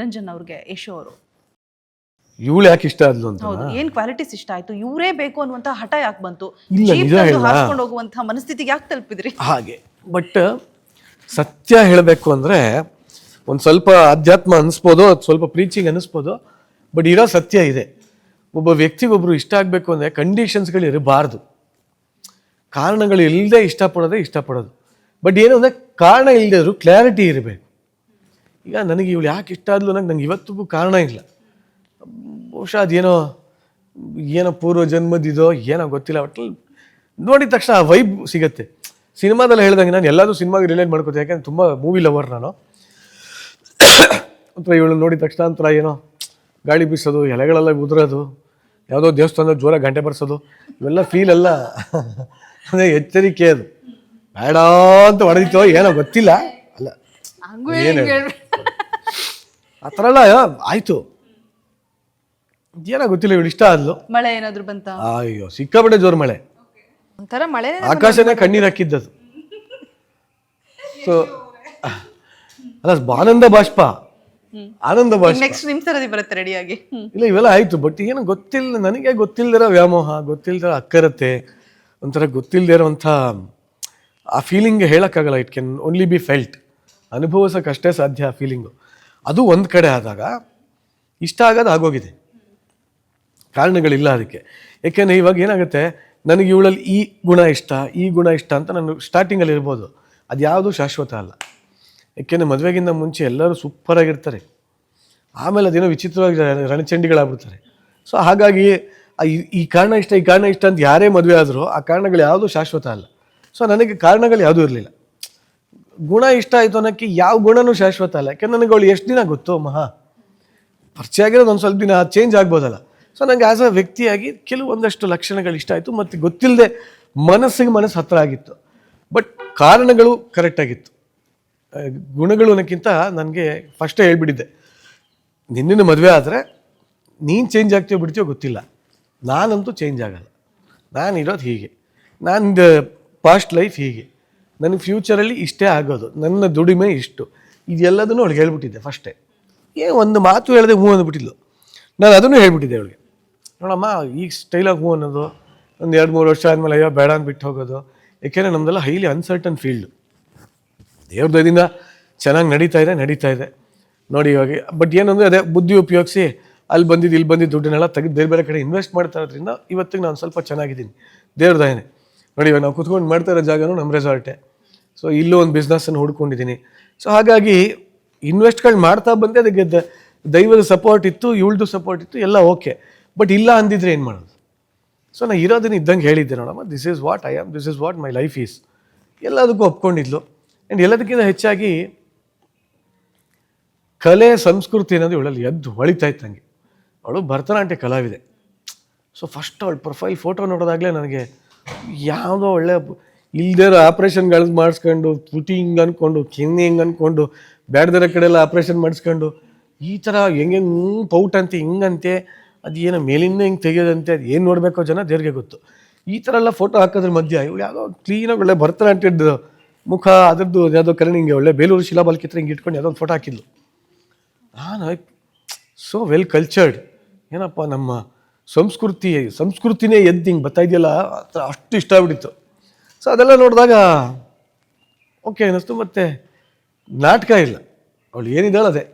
ರಂಜನ್ ಅವ್ರಿಗೆ ಯಶು ಅವರು ಇವಳು ಯಾಕೆ ಇಷ್ಟ ಆದ್ಲು ಅಂತ ಹೌದು ಏನ್ ಕ್ವಾಲಿಟೀಸ್ ಇಷ್ಟ ಆಯ್ತು, ಇವರೇ ಬೇಕು ಅನ್ನುವಂತ ಹಠ ಯಾಕೆ ಬಂತು, ಇಲ್ಲ, ನಿಜ ಹೇಳ ಹಾಸ್ಕೊಂಡು ಹೋಗುವಂತ ಮನಸ್ಥಿತಿಗೆ ಯಾಕೆ ತಲುಪಿದ್ರಿ? ಹಾಗೆ ಬಟ್ ಸತ್ಯ ಹೇಳಬೇಕು ಅಂದ್ರೆ ಒಂದು ಸ್ವಲ್ಪ ಅಧ್ಯಾತ್ಮ ಅನಿಸ್ಬೋದು, ಸ್ವಲ್ಪ ಪ್ರೀಚಿಂಗ್ ಅನಿಸ್ಬೋದು, ಬಟ್ ಇರೋ ಸತ್ಯ ಇದೆ. ಒಬ್ಬ ವ್ಯಕ್ತಿಗೊಬ್ರು ಇಷ್ಟ ಆಗಬೇಕು ಅಂದರೆ ಕಂಡೀಷನ್ಸ್ಗಳು ಇರಬಾರ್ದು, ಕಾರಣಗಳು ಇಲ್ಲದೆ ಇಷ್ಟಪಡೋದು. ಬಟ್ ಏನು ಅಂದರೆ ಕಾರಣ ಇಲ್ಲದೆ ಇದ್ರು ಕ್ಲಾರಿಟಿ ಇರಬೇಕು. ಈಗ ನನಗೆ ಇವಳು ಯಾಕೆ ಇಷ್ಟ ಆದ್ಲು ಅನ್ನೋಕೆ ನಂಗೆ ಇವತ್ತಿಗೂ ಕಾರಣ ಇಲ್ಲ. ಬಹುಶಃ ಏನೋ ಪೂರ್ವ ಜನ್ಮದಿದೋ ಏನೋ ಗೊತ್ತಿಲ್ಲ. ಒಟ್ಟಲ್ಲಿ ನೋಡಿದ ತಕ್ಷಣ ಆ ವೈಬ್ ಸಿಗತ್ತೆ. ಸಿನಿಮಾದಲ್ಲಿ ಹೇಳ್ದಂಗೆ ನಾನು ಎಲ್ಲಾದರೂ ಸಿನಿಮಾಗೆ ರಿಲೇಟ್ ಮಾಡ್ಕೋತೀನಿ, ಯಾಕೆಂದ್ರೆ ತುಂಬ ಮೂವಿ ಲವರ್ ನಾನು. ಒಂಥರ ಇವಳು ನೋಡಿದ ತಕ್ಷಣ ಒಂಥರ ಏನೋ ಗಾಳಿ ಬೀಸೋದು, ಎಲೆಗಳೆಲ್ಲ ಉದುರೋದು, ಯಾವುದೋ ದೇವಸ್ಥಾನದ ಜೋರ ಗಂಟೆ ಬರ್ಸೋದು, ಇವೆಲ್ಲ ಫೀಲ್ ಎಲ್ಲ ಅಂದರೆ ಎಚ್ಚರಿಕೆ. ಅದು ಬೇಡ ಅಂತ ಹೊಡೆದಿತ್ತೋ ಏನೋ ಗೊತ್ತಿಲ್ಲ, ಅಲ್ಲ ಏನು ಆ ಥರ ಎಲ್ಲ ಆಯಿತು, ಏನೋ ಗೊತ್ತಿಲ್ಲ. ಇವಳು ಇಷ್ಟ ಆದ್ಲು. ಮಳೆ ಏನಾದ್ರು ಬಂತ? ಅಯ್ಯೋ ಸಿಕ್ಕಾಪಟ್ಟೆ ಜೋರು ಮಳೆ, ಒಂಥರ ಮಳೆ ಆಕಾಶನೇ ಕಣ್ಣೀರು ಹಾಕಿದ್ದದು. ಸೊ ಅಲ್ಲ, ಆನಂದ ಬಾಷ್ಪ. ನೆಕ್ಸ್ಟ್ ನಿಮ್ ಸರದಿ ಬರುತ್ತೆ ರೆಡಿಯಾಗಿ. ಇಲ್ಲ ಇವೆಲ್ಲ ಆಯ್ತು, ಬಟ್ ಏನು ಗೊತ್ತಿಲ್ಲ, ನನಗೆ ಗೊತ್ತಿಲ್ದಿರೋ ವ್ಯಾಮೋಹ, ಗೊತ್ತಿಲ್ದಿರೋ ಅಕ್ಕರತೆ, ಒಂಥರ ಗೊತ್ತಿಲ್ದಿರೋಂಥ ಆ ಫೀಲಿಂಗ್ ಹೇಳೋಕ್ಕಾಗಲ್ಲ. It can only be felt, ಅನುಭವಿಸೋಕ್ಕಷ್ಟೇ ಸಾಧ್ಯ ಆ ಫೀಲಿಂಗು. ಅದು ಒಂದು ಕಡೆ ಆದಾಗ ಇಷ್ಟ ಆಗೋದು ಆಗೋಗಿದೆ, ಕಾರಣಗಳಿಲ್ಲ ಅದಕ್ಕೆ. ಯಾಕೆಂದರೆ ಇವಾಗ ಏನಾಗುತ್ತೆ, ನನಗೆ ಇವಳಲ್ಲಿ ಈ ಗುಣ ಇಷ್ಟ ಅಂತ ನಾನು ಸ್ಟಾರ್ಟಿಂಗಲ್ಲಿ ಇರ್ಬೋದು, ಅದು ಯಾವುದೂ ಶಾಶ್ವತ ಅಲ್ಲ. ಯಾಕೆಂದರೆ ಮದುವೆಗಿಂತ ಮುಂಚೆ ಎಲ್ಲರೂ ಸೂಪರಾಗಿರ್ತಾರೆ, ಆಮೇಲೆ ಅದೇನೋ ವಿಚಿತ್ರವಾಗಿ ರಣಚಂಡಿಗಳಾಗ್ಬಿಡ್ತಾರೆ. ಸೊ ಹಾಗಾಗಿ ಈ ಕಾರಣ ಇಷ್ಟ ಅಂತ ಯಾರೇ ಮದುವೆ ಆದರೂ ಆ ಕಾರಣಗಳು ಯಾವುದೂ ಶಾಶ್ವತ ಅಲ್ಲ. ಸೊ ನನಗೆ ಕಾರಣಗಳು ಯಾವುದೂ ಇರಲಿಲ್ಲ. ಗುಣ ಇಷ್ಟ ಆಯಿತು ಅನ್ನೋಕ್ಕೆ ಯಾವ ಗುಣನೂ ಶಾಶ್ವತ ಅಲ್ಲ. ಯಾಕೆಂದ್ರೆ ನನಗೆ ಅವಳು ಎಷ್ಟು ದಿನ ಗೊತ್ತು, ಪರಿಚಯ ಆಗಿರೋದು ಒಂದು ಸ್ವಲ್ಪ ದಿನ, ಅದು ಚೇಂಜ್ ಆಗ್ಬೋದಲ್ಲ. ಸೊ ನನಗೆ ಆ್ಯಸ್ ಅ ವ್ಯಕ್ತಿಯಾಗಿ ಕೆಲವೊಂದಷ್ಟು ಲಕ್ಷಣಗಳು ಇಷ್ಟ ಆಯಿತು, ಮತ್ತು ಗೊತ್ತಿಲ್ಲದೆ ಮನಸ್ಸು ಹತ್ತಿರ ಆಗಿತ್ತು. ಬಟ್ ಕಾರಣಗಳು ಕರೆಕ್ಟಾಗಿತ್ತು. ಗುಣಗಳು ಅನ್ನೋಕ್ಕಿಂತ ನನಗೆ ಫಸ್ಟೇ ಹೇಳ್ಬಿಟ್ಟಿದ್ದೆ, ನಿನ್ನ ಮದುವೆ ಆದರೆ ನೀನು ಚೇಂಜ್ ಆಗ್ತೀಯೋ ಬಿಡ್ತೀಯೋ ಗೊತ್ತಿಲ್ಲ, ನಾನಂತೂ ಚೇಂಜ್ ಆಗಲ್ಲ. ನಾನಿರೋದು ಹೀಗೆ, ನಂದು ಪಾಸ್ಟ್ ಲೈಫ್ ಹೀಗೆ, ನನಗೆ ಫ್ಯೂಚರಲ್ಲಿ ಇಷ್ಟೇ ಆಗೋದು, ನನ್ನ ದುಡಿಮೆ ಇಷ್ಟು, ಇದೆಲ್ಲದನ್ನು ಅವಳಿಗೆ ಹೇಳ್ಬಿಟ್ಟಿದ್ದೆ ಫಸ್ಟೇ. ಒಂದು ಮಾತು ಹೇಳಿದೆ ಹ್ಞೂ ಅಂದ್ಬಿಟ್ಟಿದ್ಲು. ನಾನು ಅದನ್ನು ಹೇಳ್ಬಿಟ್ಟಿದ್ದೆ ಅವಳಿಗೆ, ನೋಡಮ್ಮ ಈಗ ಸ್ಟೈಲಾಗಿ ಹ್ಞೂ ಅನ್ನೋದು, ಒಂದು 2-3 ವರ್ಷ ಆದಮೇಲೆ ಅಯ್ಯೋ ಬೇಡ ಅಂದ್ಬಿಟ್ಟು ಹೋಗೋದು. ಏಕೆಂದರೆ ನಮ್ಮದೆಲ್ಲ ಹೈಲಿ ಅನ್ಸರ್ಟನ್ ಫೀಲ್ಡು. ದೇವ್ರ ದಯದಿಂದ ಚೆನ್ನಾಗಿ ನಡೀತಾ ಇದೆ ನೋಡಿ ಇವಾಗ. ಬಟ್ ಏನಂದರೆ ಅದೇ ಬುದ್ಧಿ ಉಪಯೋಗಿಸಿ ಅಲ್ಲಿ ಬಂದಿದ್ದು ದುಡ್ಡನ್ನೆಲ್ಲ ತೆಗೆದು ಬೇರೆ ಬೇರೆ ಕಡೆ ಇನ್ವೆಸ್ಟ್ ಮಾಡ್ತಾ ಇರೋದ್ರಿಂದ ಇವತ್ತಿಗೆ ನಾನು ಸ್ವಲ್ಪ ಚೆನ್ನಾಗಿದ್ದೀನಿ, ದೇವ್ರ ದಯನೆ. ನೋಡಿ ಇವಾಗ ನಾವು ಕುತ್ಕೊಂಡು ಮಾಡ್ತಾ ಇರೋ ಜಾಗನೂ ನಮ್ಮ ರೆಸಾರ್ಟೇ. ಸೊ ಇಲ್ಲೂ ಒಂದು ಬಿಸ್ನೆಸ್ಸನ್ನು ಹುಡ್ಕೊಂಡಿದ್ದೀನಿ. ಸೊ ಹಾಗಾಗಿ ಇನ್ವೆಸ್ಟ್ಗಳು ಮಾಡ್ತಾ ಬಂದೆ, ಅದಕ್ಕೆ ದೈವದ ಸಪೋರ್ಟ್ ಇತ್ತು, ಇವಳ್ದು ಸಪೋರ್ಟ್ ಇತ್ತು, ಎಲ್ಲ ಓಕೆ. ಬಟ್ ಇಲ್ಲ ಅಂದಿದ್ರೆ ಏನು ಮಾಡೋದು? ಸೊ ನಾನು ಇರೋದನ್ನ ಇದ್ದಂಗೆ ಹೇಳಿದ್ದೆ, ನೋಡಮ್ಮ this is what I am, this is what my life is. ಎಲ್ಲದಕ್ಕೂ ಒಪ್ಕೊಂಡಿದ್ಲು. ಆ್ಯಂಡ್ ಎಲ್ಲದಕ್ಕಿಂತ ಹೆಚ್ಚಾಗಿ ಕಲೆ ಸಂಸ್ಕೃತಿ ಅನ್ನೋದು ಇವಳಲ್ಲಿ ಎದ್ದು ಹೊಳಿತಾ ಇತ್ತಂಗೆ. ಅವಳು ಭರತನಾಟ್ಯ ಕಲಾವಿದೆ. ಸೊ ಫಸ್ಟ್ ಅವಳು ಪ್ರೊಫೈಲ್ ಫೋಟೋ ನೋಡೋದಾಗಲೇ ನನಗೆ ಯಾವುದೋ ಒಳ್ಳೆ ಇಲ್ದಿರೋ ಆಪ್ರೇಷನ್ಗಳು ಮಾಡಿಸ್ಕೊಂಡು, ತುಟಿ ಹಿಂಗೆ ಅಂದ್ಕೊಂಡು, ಕೆನ್ನೆ ಹಿಂಗೆ ಅಂದ್ಕೊಂಡು, ಬೇಡದಿರೋ ಕಡೆ ಎಲ್ಲ ಆಪ್ರೇಷನ್ ಮಾಡಿಸ್ಕೊಂಡು, ಈ ಥರ ಹೆಂಗೆ ಪೌಟ್ ಅಂತೆ ಹಿಂಗಂತೆ, ಅದು ಏನೋ ಮೇಲಿಂದ ಹಿಂಗೆ ತೆಗೆಯೋದಂತೆ, ಅದು ಏನು ನೋಡಬೇಕೋ ಜನ ದೇವ್ರಿಗೆ ಗೊತ್ತು. ಈ ಥರ ಎಲ್ಲ ಫೋಟೋ ಹಾಕೋದ್ರ ಮಧ್ಯ ಇವಳು ಯಾವುದೋ ಕ್ಲೀನಾಗಿ ಒಳ್ಳೆ ಭರತನಾಟ್ಯದ ಮುಖ, ಅದರದ್ದು ಯಾವುದೋ ಕರಣಿಂಗೆ ಒಳ್ಳೆ ಬೇಲೂರು ಶಿಲಾಬಾಲ್ಕಿತ್ರ ಹಿಂಗೆ ಇಟ್ಕೊಂಡು ಯಾವುದೋ ಒಂದು ಫೋಟೋ ಹಾಕಿದ್ಲು. ನಾನು ಸೋ ವೆಲ್ ಕಲ್ಚರ್ಡ್, ಏನಪ್ಪ ನಮ್ಮ ಸಂಸ್ಕೃತಿನೇ ಎದ್ದು ಹಿಂಗೆ ಬರ್ತಾಯಿದೆಯಲ್ಲ, ಅಷ್ಟು ಇಷ್ಟ ಆಗ್ಬಿಟ್ಟಿತ್ತು. ಸೊ ಅದೆಲ್ಲ ನೋಡಿದಾಗ ಓಕೆ ಅನ್ನಿಸ್ತು. ಮತ್ತು ನಾಟಕ ಇಲ್ಲ, ಅವಳು ಏನಿದ್ದಾಳೆ ಅದೇ